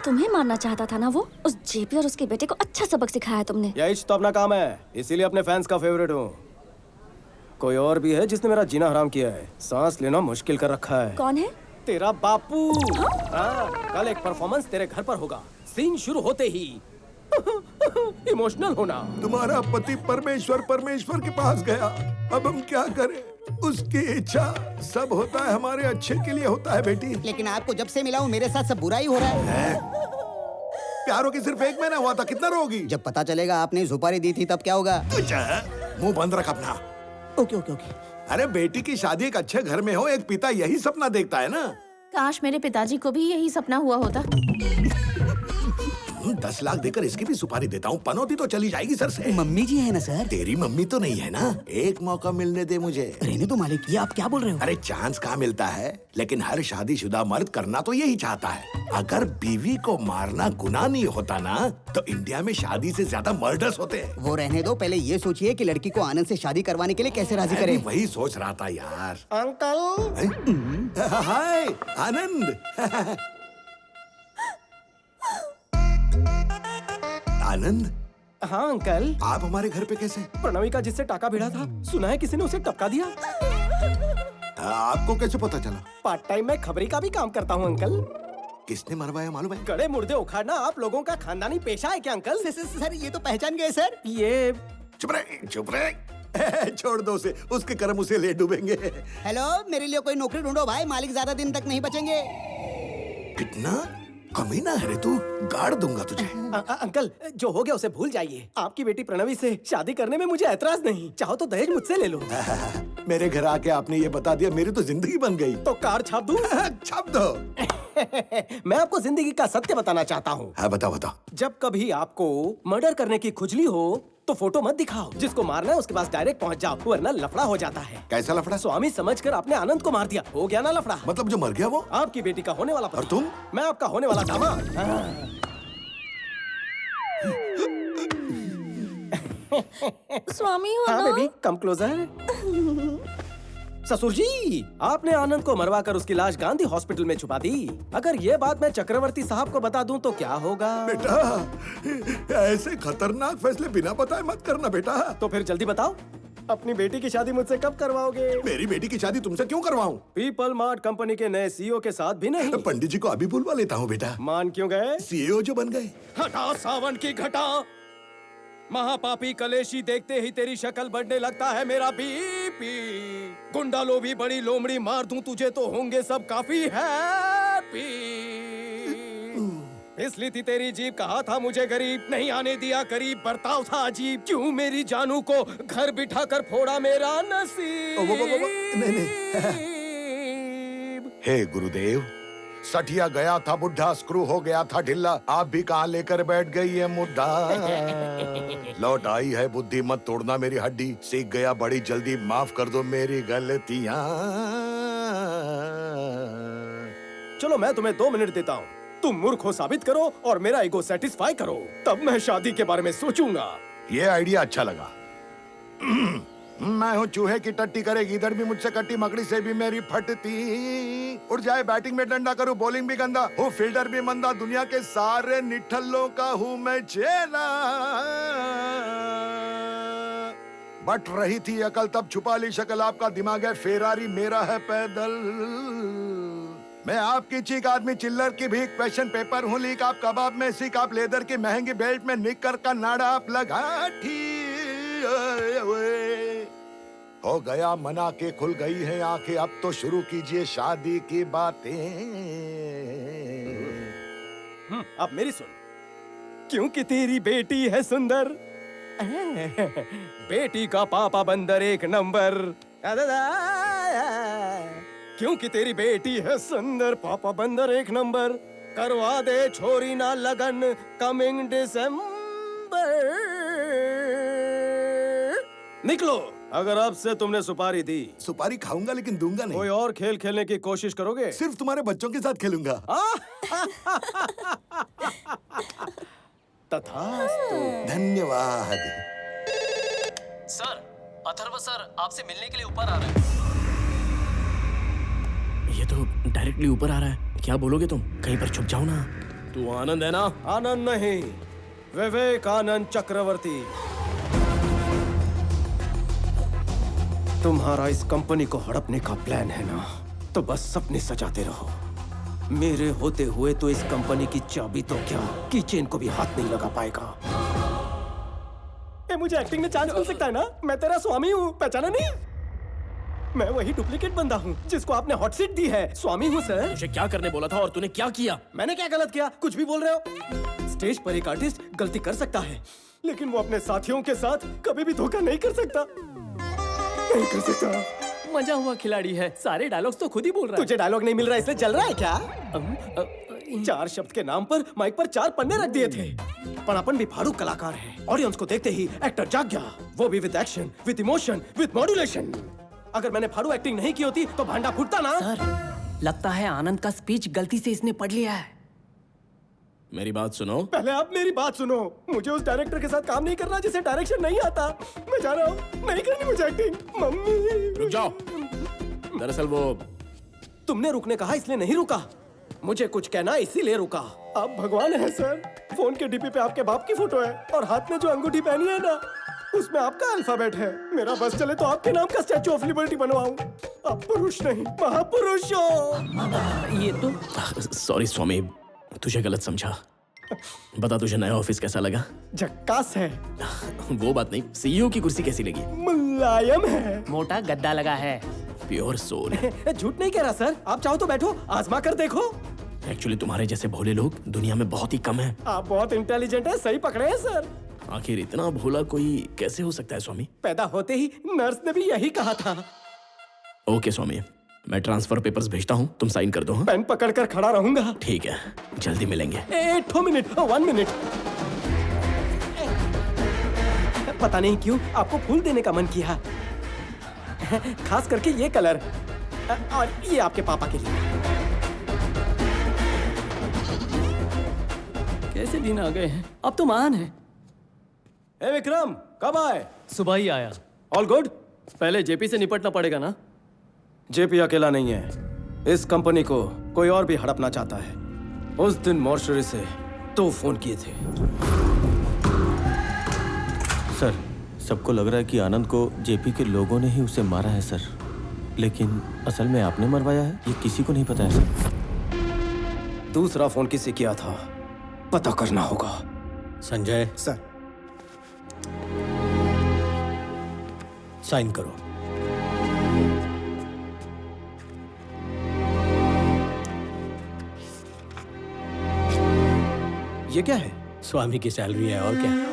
तुम्हें मारना चाहता था ना वो? उस जेपी और उसके बेटे को अच्छा सबक सिखाया तुमने। यही तो अपना काम है, इसीलिए अपने फैंस का फेवरेट हूँ। कोई और भी है जिसने मेरा जीना हराम किया है, सांस लेना मुश्किल कर रखा है। कौन है? तेरा बापू। हाँ, कल एक परफॉर्मेंस तेरे घर पर होगा। सीन शुरू होते ही इमोशनल होना। तुम्हारा पति परमेश्वर के पास गया, अब हम क्या करें? उसकी इच्छा सब होता है हमारे अच्छे के लिए होता है बेटी। लेकिन आपको जब से मिला हूँ मेरे साथ सब बुरा ही हो रहा है। प्यारों की सिर्फ एक महीना हुआ था, कितना रोगी? जब पता चलेगा आपने सुपारी दी थी तब क्या होगा? मुंह बंद रख अपना। Okay okay okay. अरे बेटी की शादी एक अच्छे घर में हो, एक पिता यही सपना देखता है ना। काश मेरे पिताजी को भी यही सपना हुआ होता। 10 लाख देकर इसकी भी सुपारी देता हूँ, पनौती तो चली जाएगी सर से। मम्मी जी है ना सर? तेरी मम्मी तो नहीं है ना? एक मौका मिलने दे मुझे। रहने तो मालिक, ये आप क्या बोल रहे हो? अरे चांस कहाँ मिलता है, लेकिन हर शादीशुदा मर्द करना तो यही चाहता है। अगर बीवी को मारना गुनाह नहीं होता ना, तो इंडिया में शादी से ज्यादा मर्डर्स होते हैं। वो रहने दो, पहले ये सोचिए कि लड़की को आनंद से शादी करवाने के लिए कैसे राजी करें। वही सोच रहा था यार। अंकल। हाय आनंद। आनंद। हाँ अंकल। आप हमारे घर पे कैसे? प्रणवी का जिससे टाका भिड़ा था, सुना है किसी ने उसे टपका दिया। आपको कैसे पता चला? पार्ट टाइम में खबरी का भी काम करता हूँ अंकल। किसने मरवाया मालूम है? गड़े मुर्दे उखाड़ना आप लोगों का खानदानी पेशा है क्या अंकल? सर ये तो पहचान गए सर। ये चुप रहे, चुप रहे। छोड़ दो उसे, उसके कर्म उसे ले डूबेंगे। हेलो, मेरे लिए कोई नौकरी ढूंढो भाई, मालिक ज्यादा दिन तक नहीं बचेंगे। कितना कमीना है रे तू, गाड़ दूंगा तुझे। अंकल जो हो गया उसे भूल जाइए। आपकी बेटी प्रणवी से शादी करने में मुझे ऐतराज नहीं, चाहो तो दहेज मुझसे ले लो। मेरे घर आके आपने ये बता दिया, मेरी तो जिंदगी बन गई। तो कार छाप दूं? छाप दो। मैं आपको जिंदगी का सत्य बताना चाहता हूँ। हाँ बताओ बताओ। जब कभी आपको मर्डर करने की खुजली हो तो फोटो मत दिखाओ, जिसको मारना है उसके पास डायरेक्ट पहुँच जाओ, वरना लफड़ा हो जाता है। कैसा लफड़ा? स्वामी समझकर आपने आनंद को मार दिया, हो गया ना लफड़ा। मतलब जो मर गया वो? आपकी बेटी का होने वाला पति। और तुम? मैं आपका होने वाला दामाद। स्वामी हो हाँ ना? Baby come closer. ससुर जी, आपने आनंद को मरवा कर उसकी लाश गांधी हॉस्पिटल में छुपा दी। अगर ये बात मैं चक्रवर्ती साहब को बता दूं तो क्या होगा? बेटा ऐसे खतरनाक फैसले बिना बताए मत करना बेटा। तो फिर जल्दी बताओ, अपनी बेटी की शादी मुझसे कब करवाओगे? मेरी बेटी की शादी तुमसे क्यों करवाऊं? पीपल मार्ट कंपनी के नए सीईओ के साथ भी नहीं। पंडित जी को अभी बुलवा लेता हूँ बेटा। मान क्यों गए? सीईओ जो बन गए। हटा सावन की घटा, महापापी कलेशी, देखते ही तेरी शक्ल बढ़ने लगता है मेरा बीपी। गुंडा लो भी बड़ी लोमड़ी मार दूं तुझे तो होंगे सब काफी हैप्पी। इसलिए थी तेरी जीप, कहा था मुझे गरीब, नहीं आने दिया करीब, बर्ताव था अजीब। क्यों मेरी जानू को घर बिठाकर फोड़ा मेरा नसीब। नहीं। हे गुरुदेव, सठिया गया था बुढ़ा, स्क्रू हो गया था ढिल्ला, आप भी कहाँ लेकर बैठ गई है मुद्दा। लौट आई है बुद्धि, मत तोड़ना मेरी हड्डी, सीख गया बड़ी जल्दी, माफ कर दो मेरी गलतियाँ। चलो मैं तुम्हें 2 मिनट देता हूँ, तुम मूर्ख हो साबित करो और मेरा ईगो सेटिस्फाई करो, तब मैं शादी के बारे में सोचूंगा। ये आइडिया अच्छा लगा। मैं हूँ चूहे की टट्टी करेगी, इधर भी मुझसे कट्टी, मकड़ी से भी मेरी फटती। उड़ जाए बैटिंग में डंडा, करूँ बॉलिंग भी गंदा, हूँ फील्डर भी मंदा, दुनिया के सारे निठल्लों का हूँ मैं चेला। बट रही थी अकल तब छुपा ली शक्ल, आपका दिमाग है फेरारी, मेरा है पैदल। मैं आपकी चीक आदमी चिल्लर की भीख, क्वेश्चन पेपर हूँ लीक, आप कबाब में सीख, आप लेदर की महंगी बेल्ट में निक्कर का नाड़ा आप लगा ठीक। हो गया मना के खुल गई है आंखें, अब तो शुरू कीजिए शादी की बातें। अब मेरी सुन, क्योंकि तेरी बेटी है सुंदर, बेटी का पापा बंदर 1 नंबर। क्योंकि तेरी बेटी है सुंदर, पापा बंदर 1 नंबर, करवा दे छोरी ना लगन कमिंग दिसंबर। निकलो, अगर अब से तुमने सुपारी दी। सुपारी खाऊंगा लेकिन दूंगा नहीं। कोई और खेल खेलने की कोशिश करोगे? सिर्फ तुम्हारे बच्चों के साथ खेलूंगा। तथास्तु। धन्यवाद। सर, अथर्व सर आपसे मिलने के लिए ऊपर आ रहे हैं। ये तो डायरेक्टली ऊपर आ रहा है, क्या बोलोगे तुम? कहीं पर छुप जाओ ना। तू आनंद है ना? आनंद नहीं, विवेकानंद चक्रवर्ती। तुम्हारा इस कंपनी को हड़पने का प्लान है ना, तो बस सपने सजाते रहो। मेरे होते हुए तो इस कंपनी की चाबी तो क्या, कीचेन को भी हाथ नहीं लगा पाएगा। मुझे एक्टिंग में चांस मिल सकता है ना? मैं तेरा स्वामी हूँ, पहचाना नहीं? मैं वही डुप्लीकेट बंदा हूँ जिसको आपने हॉट सीट दी है। स्वामी हूँ सर। तुझे क्या करने बोला था और तूने क्या किया? मैंने क्या गलत किया? कुछ भी बोल रहे हो? स्टेज पर एक आर्टिस्ट गलती कर सकता है, लेकिन वो अपने साथियों के साथ कभी भी धोखा नहीं कर सकता। नहीं कर सकता। मजा हुआ खिलाड़ी है, सारे डायलॉग्स तो खुद ही बोल रहा है। तुझे डायलॉग नहीं मिल रहा इसलिए चल रहा है क्या? 4 शब्द के नाम पर माइक पर 4 पन्ने रख दिए थे। पर अपन भी फारूक कलाकार है। ऑडियंस को देखते ही एक्टर जाग गया, वो भी with action, with emotion, with modulation. अगर मैंने फारू एक्टिंग नहीं की होती तो भांडा फूटता ना। सर, लगता है आनंद का स्पीच गलती से इसने पढ़ लिया है। मेरी बात सुनो। पहले आप मेरी बात सुनो। मुझे उस डायरेक्टर के साथ काम नहीं करना जिसे डायरेक्शन नहीं आता। मैं जा रहा हूँ, नहीं करनी मुझे एक्टिंग। मम्मी रुक जाओ। दरअसल वो तुमने रुकने कहा इसलिए नहीं रुका। मुझे कुछ कहना इसीलिए रुका। आप भगवान हैं सर। फोन के डीपी पे आपके बाप की फोटो है और हाथ में जो अंगूठी पहनी है ना, उसमें आपका अल्फाबेट है। मेरा बस चले तो आपके नाम का स्टैचू ऑफ लिबर्टी बनवाऊं। आप पुरुष नहीं, महापुरुष हो। ये तो सॉरी स्वामी, तुझे गलत समझा। बता, तुझे नया ऑफिस कैसा लगा? झक्कास है। वो बात नहीं, सीईओ की कुर्सी कैसी लगी? मुलायम है। मोटा गद्दा लगा है। Pure soul. झूठ नहीं कह रहा सर। आप चाहो तो बैठो, आजमा कर देखो। एक्चुअली तुम्हारे जैसे भोले लोग दुनिया में बहुत ही कम हैं। आप बहुत इंटेलिजेंट हैं, सही पकड़े हैं सर। आखिर इतना भोला कोई कैसे हो सकता है स्वामी? पैदा होते ही नर्स ने भी यही कहा था। ओके स्वामी, मैं ट्रांसफर पेपर्स भेजता हूँ, तुम साइन कर दो। हाँ? पेन पकड़ कर खड़ा रहूंगा। ठीक है, जल्दी मिलेंगे। 2 मिनट, 1 मिनट। पता नहीं क्यों आपको फूल देने का मन किया, खास करके ये कलर, और ये आपके पापा के लिए। कैसे दिन आ गए हैं, अब तो महान है। ए विक्रम, कब आए? सुबह ही आया। All good? पहले जेपी से निपटना पड़ेगा ना? जेपी अकेला नहीं है, इस कंपनी को कोई और भी हड़पना चाहता है। उस दिन मॉर्चरी से 2 फोन किए थे। सर, सबको लग रहा है कि आनंद को जेपी के लोगों ने ही उसे मारा है सर, लेकिन असल में आपने मरवाया है, ये किसी को नहीं पता है सर। दूसरा फोन किसे किया था पता करना होगा। संजय, सर, साइन करो। ये क्या है? स्वामी की सैलरी है और क्या।